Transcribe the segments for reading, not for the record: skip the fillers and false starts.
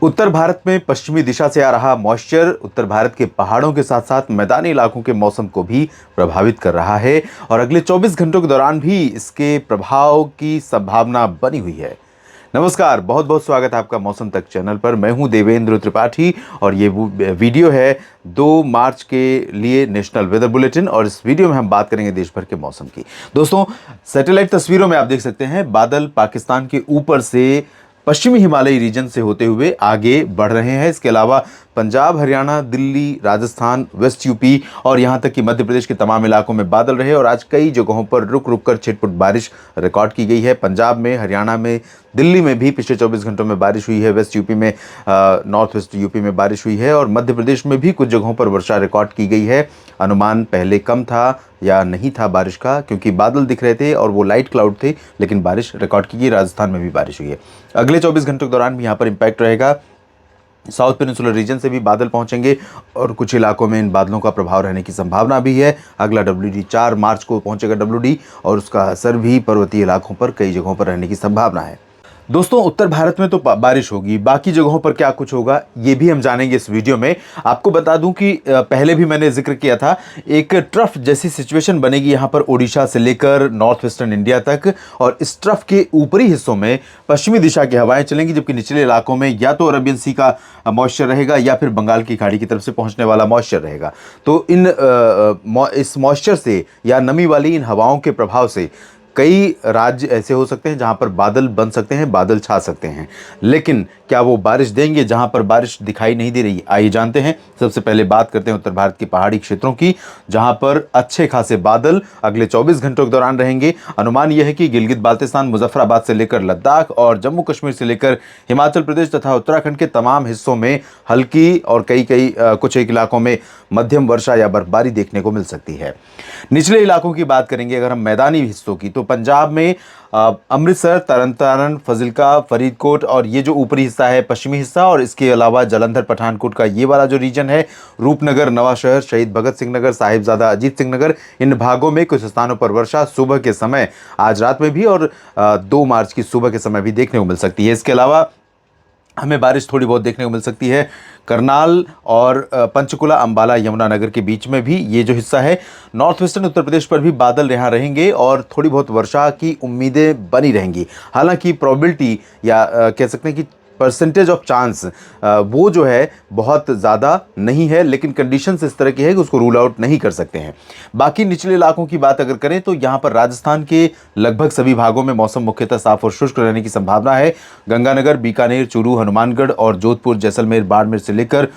उत्तर भारत में पश्चिमी दिशा से आ रहा मॉइस्चर उत्तर भारत के पहाड़ों के साथ साथ मैदानी इलाकों के मौसम को भी प्रभावित कर रहा है और अगले 24 घंटों के दौरान भी इसके प्रभाव की संभावना बनी हुई है। नमस्कार, बहुत बहुत स्वागत है आपका मौसम तक चैनल पर। मैं हूं देवेंद्र त्रिपाठी और ये वीडियो है 2 मार्च के लिए नेशनल वेदर बुलेटिन और इस वीडियो में हम बात करेंगे देश भर के मौसम की। दोस्तों, सैटेलाइट तस्वीरों में आप देख सकते हैं बादल पाकिस्तान के ऊपर से पश्चिमी हिमालयी रीजन से होते हुए आगे बढ़ रहे हैं। इसके अलावा पंजाब, हरियाणा, दिल्ली, राजस्थान, वेस्ट यूपी और यहां तक कि मध्य प्रदेश के तमाम इलाकों में बादल रहे और आज कई जगहों पर रुक रुक कर छिटपुट बारिश रिकॉर्ड की गई है। पंजाब में, हरियाणा में, दिल्ली में भी पिछले 24 घंटों में बारिश हुई है। वेस्ट यूपी में, नॉर्थ वेस्ट यूपी में बारिश हुई है और मध्य प्रदेश में भी कुछ जगहों पर वर्षा रिकॉर्ड की गई है। अनुमान पहले कम था या नहीं था बारिश का, क्योंकि बादल दिख रहे थे और वो लाइट क्लाउड थे, लेकिन बारिश रिकॉर्ड की गई। राजस्थान में भी बारिश हुई है। अगले 24 घंटों के दौरान भी यहाँ पर इम्पैक्ट रहेगा। साउथ पेनिनसुलर रीजन से भी बादल पहुंचेंगे और कुछ इलाकों में इन बादलों का प्रभाव रहने की संभावना भी है। अगला WD 4 मार्च को पहुंचेगा WD और उसका असर भी पर्वतीय इलाकों पर कई जगहों पर रहने की संभावना है। दोस्तों, उत्तर भारत में तो बारिश होगी, बाकी जगहों पर क्या कुछ होगा ये भी हम जानेंगे इस वीडियो में। आपको बता दूं कि पहले भी मैंने जिक्र किया था, एक ट्रफ जैसी सिचुएशन बनेगी यहाँ पर ओडिशा से लेकर नॉर्थ वेस्टर्न इंडिया तक और इस ट्रफ के ऊपरी हिस्सों में पश्चिमी दिशा की हवाएं चलेंगी, जबकि निचले इलाकों में या तो अरबियन सी का मॉइस्चर रहेगा या फिर बंगाल की खाड़ी की तरफ से पहुंचने वाला मॉइस्चर रहेगा। तो इस मॉइस्चर से या नमी वाली इन हवाओं के प्रभाव से कई राज्य ऐसे हो सकते हैं जहां पर बादल बन सकते हैं, बादल छा सकते हैं, लेकिन क्या वो बारिश देंगे जहां पर बारिश दिखाई नहीं दे रही? आइए जानते हैं। सबसे पहले बात करते हैं उत्तर भारत के पहाड़ी क्षेत्रों की, जहां पर अच्छे खासे बादल अगले 24 घंटों के दौरान रहेंगे। अनुमान यह है कि गिलगित बाल्तिस्तान, मुजफ्फराबाद से लेकर लद्दाख और जम्मू कश्मीर से लेकर हिमाचल प्रदेश तथा उत्तराखंड के तमाम हिस्सों में हल्की और कुछ एक इलाकों में मध्यम वर्षा या बर्फबारी देखने को मिल सकती है। निचले इलाकों की बात करेंगे अगर हम मैदानी हिस्सों की, तो पंजाब में अमृतसर, तरन, फजिल्का, फरीदकोट और ये जो ऊपरी हिस्सा है पश्चिमी हिस्सा, और इसके अलावा जालंधर, पठानकोट का ये वाला जो रीजन है, रूपनगर, नवाशहर, शहीद भगत सिंह नगर, साहिबजादा अजीत सिंह नगर, इन भागों में कुछ स्थानों पर वर्षा सुबह के समय, आज रात में भी और 2 मार्च की सुबह के समय भी देखने को मिल सकती है। इसके अलावा हमें बारिश थोड़ी बहुत देखने को मिल सकती है करनाल और पंचकुला, अंबाला, यमुनानगर के बीच में भी ये जो हिस्सा है। नॉर्थ वेस्टर्न उत्तर प्रदेश पर भी बादल यहाँ रहेंगे और थोड़ी बहुत वर्षा की उम्मीदें बनी रहेंगी। हालांकि प्रोबेबिलिटी या कह सकते हैं कि परसेंटेज ऑफ चांस वो जो है बहुत ज़्यादा नहीं है, लेकिन कंडीशंस इस तरह की है कि उसको रूल आउट नहीं कर सकते हैं। बाकी निचले इलाकों की बात अगर करें तो यहाँ पर राजस्थान के लगभग सभी भागों में मौसम मुख्यतः साफ और शुष्क रहने की संभावना है। गंगानगर, बीकानेर, चूरू, हनुमानगढ़ और जोधपुर, जैसलमेर, बाड़मेर से लेकर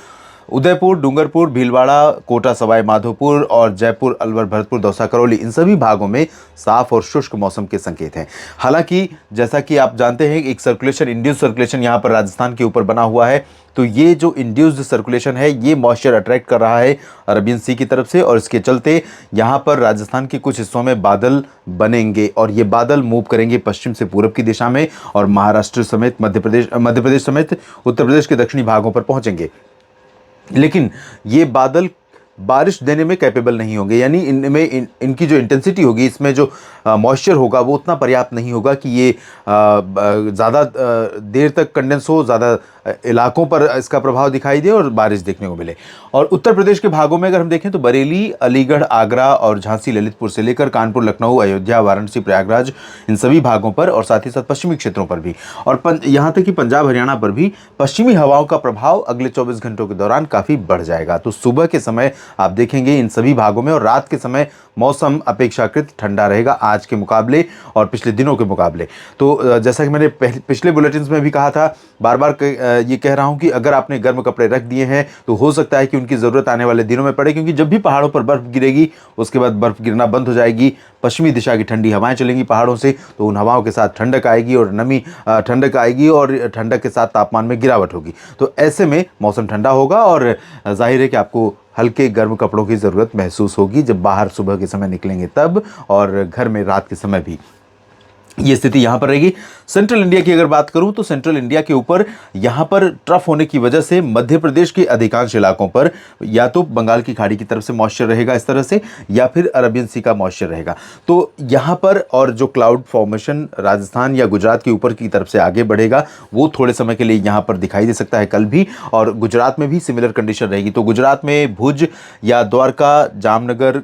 उदयपुर, डूंगरपुर, भीलवाड़ा, कोटा, सवाई माधोपुर और जयपुर, अलवर, भरतपुर, दौसा, करौली, इन सभी भागों में साफ और शुष्क मौसम के संकेत हैं। हालांकि जैसा कि आप जानते हैं, एक सर्कुलेशन, इंड्यूस्ड सर्कुलेशन यहाँ पर राजस्थान के ऊपर बना हुआ है, तो ये जो इंड्यूस्ड सर्कुलेशन है ये मॉइस्चर अट्रैक्ट कर रहा है अरबियन सी की तरफ से और इसके चलते यहाँ पर राजस्थान के कुछ हिस्सों में बादल बनेंगे और ये बादल मूव करेंगे पश्चिम से पूरब की दिशा में और महाराष्ट्र समेत मध्य प्रदेश समेत उत्तर प्रदेश के दक्षिणी भागों पर पहुंचेंगे। लेकिन ये बादल बारिश देने में कैपेबल नहीं होंगे, यानी इनमें इनकी जो इंटेंसिटी होगी, इसमें जो मॉइस्चर होगा वो उतना पर्याप्त नहीं होगा कि ये ज़्यादा देर तक कंडेंस हो, ज़्यादा इलाकों पर इसका प्रभाव दिखाई दे और बारिश देखने को मिले। और उत्तर प्रदेश के भागों में अगर हम देखें तो बरेली, अलीगढ़, आगरा और झांसी, ललितपुर से लेकर कानपुर, लखनऊ, अयोध्या, वाराणसी, प्रयागराज, इन सभी भागों पर और साथ ही साथ पश्चिमी क्षेत्रों पर भी और यहाँ तक कि पंजाब, हरियाणा पर भी पश्चिमी हवाओं का प्रभाव अगले 24 घंटों के दौरान काफ़ी बढ़ जाएगा। तो सुबह के समय आप देखेंगे इन सभी भागों में और रात के समय मौसम अपेक्षाकृत ठंडा रहेगा आज के मुकाबले और पिछले दिनों के मुकाबले। तो जैसा कि मैंने पिछले बुलेटिन्स में भी कहा था, बार बार ये कह रहा हूं कि अगर आपने गर्म कपड़े रख दिए हैं तो हो सकता है कि उनकी ज़रूरत आने वाले दिनों में पड़े, क्योंकि जब भी पहाड़ों पर बर्फ़ गिरेगी उसके बाद बर्फ़ गिरना बंद हो जाएगी, पश्चिमी दिशा की ठंडी हवाएं चलेंगी पहाड़ों से, तो उन हवाओं के साथ ठंडक आएगी और ठंडक आएगी और ठंडक के साथ तापमान में गिरावट होगी। तो ऐसे में मौसम ठंडा होगा और जाहिर है कि आपको हल्के गर्म कपड़ों की ज़रूरत महसूस होगी जब बाहर सुबह के समय निकलेंगे तब, और घर में रात के समय भी ये स्थिति यहाँ पर रहेगी। सेंट्रल इंडिया की अगर बात करूं तो सेंट्रल इंडिया के ऊपर यहां पर ट्रफ होने की वजह से मध्य प्रदेश के अधिकांश इलाकों पर या तो बंगाल की खाड़ी की तरफ से मॉइस्चर रहेगा इस तरह से, या फिर अरबियन सी का मॉइस्चर रहेगा। तो यहां पर और जो क्लाउड फॉर्मेशन राजस्थान या गुजरात के ऊपर की तरफ से आगे बढ़ेगा वो थोड़े समय के लिए यहां पर दिखाई दे सकता है कल भी, और गुजरात में भी सिमिलर कंडीशन रहेगी। तो गुजरात में भुज या द्वारका, जामनगर,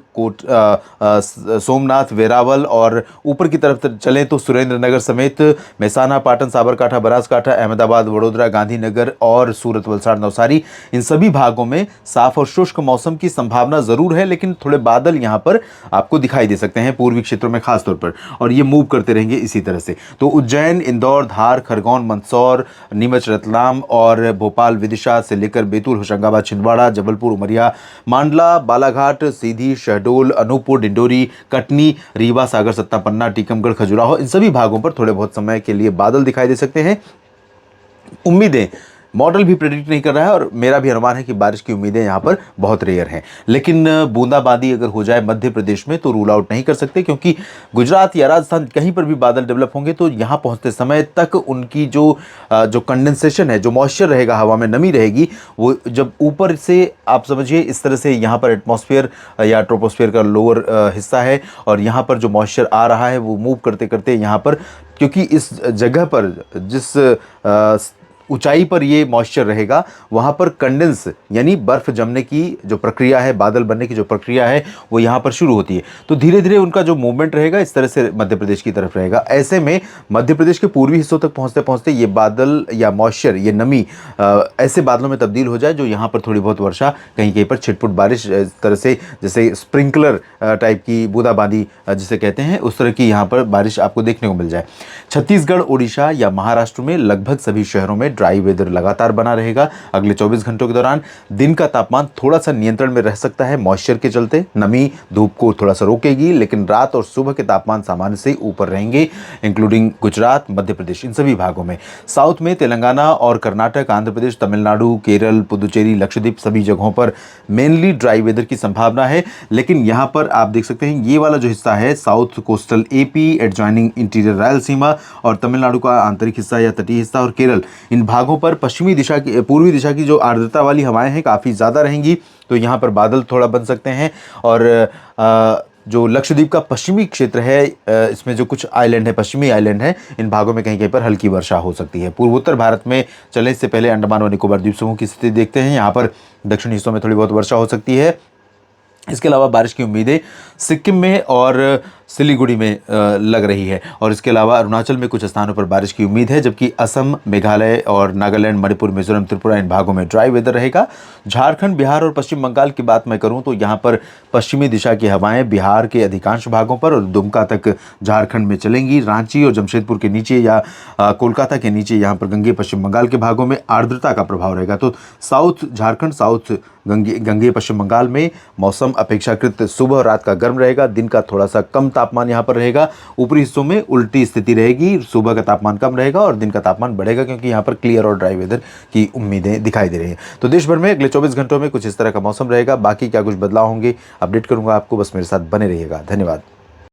सोमनाथ, वेरावल और ऊपर की तरफ चलें तो सुरेंद्रनगर समेत मेहसाना, पाटन, साबरकांठा, बनासकांठा, अहमदाबाद, वडोदरा, गांधीनगर और सूरत, वलसाड़, नवसारी, इन सभी भागों में साफ और शुष्क मौसम की संभावना जरूर है, लेकिन थोड़े बादल यहां पर आपको दिखाई दे सकते हैं पूर्वी क्षेत्रों में खासतौर पर, और ये मूव करते रहेंगे इसी तरह से। तो उज्जैन, इंदौर, धार, खरगोन, मंदसौर, नीमच, रतलाम और भोपाल, विदिशा से लेकर बैतूल, होशंगाबाद, छिंदवाड़ा, जबलपुर, उमरिया, मांडला, बालाघाट, सीधी, शहडोल, अनूपपुर, डिंडोरी, कटनी, रीवा, सागर, सतना, पन्ना, टीकमगढ़, खजुराहो, इन सभी भागों पर थोड़े बहुत समय के लिए बादल दिखाई दे सकते हैं। उम्मीदें मॉडल भी प्रेडिक्ट नहीं कर रहा है और मेरा भी अनुमान है कि बारिश की उम्मीदें यहाँ पर बहुत रेयर हैं, लेकिन बूंदाबांदी अगर हो जाए मध्य प्रदेश में तो रूल आउट नहीं कर सकते, क्योंकि गुजरात या राजस्थान कहीं पर भी बादल डेवलप होंगे तो यहाँ पहुँचते समय तक उनकी जो कंडेंसेशन है, जो मॉइस्चर रहेगा, हवा में नमी रहेगी, वो जब ऊपर से आप समझिए इस तरह से यहाँ पर एटमॉस्फेयर या ट्रोपोस्फेयर का लोअर हिस्सा है और यहाँ पर जो मॉइस्चर आ रहा है वो मूव करते करते यहाँ पर, क्योंकि इस जगह पर जिस ऊंचाई पर ये मॉइस्चर रहेगा वहाँ पर कंडेंस यानी बर्फ जमने की जो प्रक्रिया है, बादल बनने की जो प्रक्रिया है, वो यहाँ पर शुरू होती है। तो धीरे धीरे उनका जो मूवमेंट रहेगा इस तरह से मध्य प्रदेश की तरफ रहेगा। ऐसे में मध्य प्रदेश के पूर्वी हिस्सों तक पहुँचते पहुँचते ये बादल या मॉइस्चर, ये नमी ऐसे बादलों में तब्दील हो जाए जो यहाँ पर थोड़ी बहुत वर्षा, कहीं कहीं पर छिटपुट बारिश, इस तरह से जैसे स्प्रिंकलर टाइप की बूंदाबांदी जिसे कहते हैं, उस तरह की यहाँ पर बारिश आपको देखने को मिल जाए। छत्तीसगढ़, ओडिशा या महाराष्ट्र में लगभग सभी शहरों में ड्राई वेदर लगातार बना रहेगा। अगले 24 घंटों के दौरान दिन का तापमान थोड़ा सा नियंत्रण में रह सकता है, मॉइस्चर के चलते नमी धूप को थोड़ा सा रोकेगी, लेकिन रात और सुबह के तापमान सामान्य से ऊपर रहेंगे, इंक्लूडिंग गुजरात, मध्य प्रदेश, इन सभी भागों में। साउथ में तेलंगाना और कर्नाटक, आंध्र प्रदेश, तमिलनाडु, केरल, पुदुचेरी, लक्षद्वीप, सभी जगहों पर मेनली ड्राई वेदर की संभावना है। लेकिन यहां पर आप देख सकते हैं ये वाला जो हिस्सा है, south coastal AP, adjoining interior Rayalaseema और तमिलनाडु का आंतरिक हिस्सा या तटीय हिस्सा और केरल, इन भागों पर पश्चिमी दिशा की, पूर्वी दिशा की जो आर्द्रता वाली हवाएं हैं काफ़ी ज़्यादा रहेंगी, तो यहाँ पर बादल थोड़ा बन सकते हैं। और जो लक्षद्वीप का पश्चिमी क्षेत्र है, इसमें जो कुछ आइलैंड है, पश्चिमी आइलैंड है, इन भागों में कहीं कहीं पर हल्की वर्षा हो सकती है। पूर्वोत्तर भारत में चलने से पहले अंडमान और निकोबार द्वीप समूह की स्थिति देखते हैं। यहाँ पर दक्षिणी हिस्सों में थोड़ी बहुत वर्षा हो सकती है। इसके अलावा बारिश की उम्मीदें सिक्किम में और सिलीगुड़ी में लग रही है, और इसके अलावा अरुणाचल में कुछ स्थानों पर बारिश की उम्मीद है, जबकि असम, मेघालय और नागालैंड, मणिपुर, मिजोरम, त्रिपुरा, इन भागों में ड्राई वेदर रहेगा। झारखंड, बिहार और पश्चिम बंगाल की बात मैं करूं तो यहाँ पर पश्चिमी दिशा की हवाएं बिहार के अधिकांश भागों पर और दुमका तक झारखंड में चलेंगी। रांची और जमशेदपुर के नीचे या कोलकाता के नीचे यहाँ पर गंगे पश्चिम बंगाल के भागों में आर्द्रता का प्रभाव रहेगा। तो साउथ झारखंड, साउथ गंगे पश्चिम बंगाल में मौसम अपेक्षाकृत सुबह और रात का गर्म रहेगा, दिन का थोड़ा सा कम तापमान यहाँ पर रहेगा। ऊपरी हिस्सों में उल्टी स्थिति रहेगी, सुबह का तापमान कम रहेगा और दिन का तापमान बढ़ेगा, क्योंकि यहाँ पर क्लियर और ड्राई वेदर की उम्मीदें दिखाई दे रही हैं। तो देश भर में अगले 24 घंटों में कुछ इस तरह का मौसम रहेगा। बाकी क्या कुछ बदलाव होंगे अपडेट करूंगा आपको, बस मेरे साथ बने रहिएगा। धन्यवाद।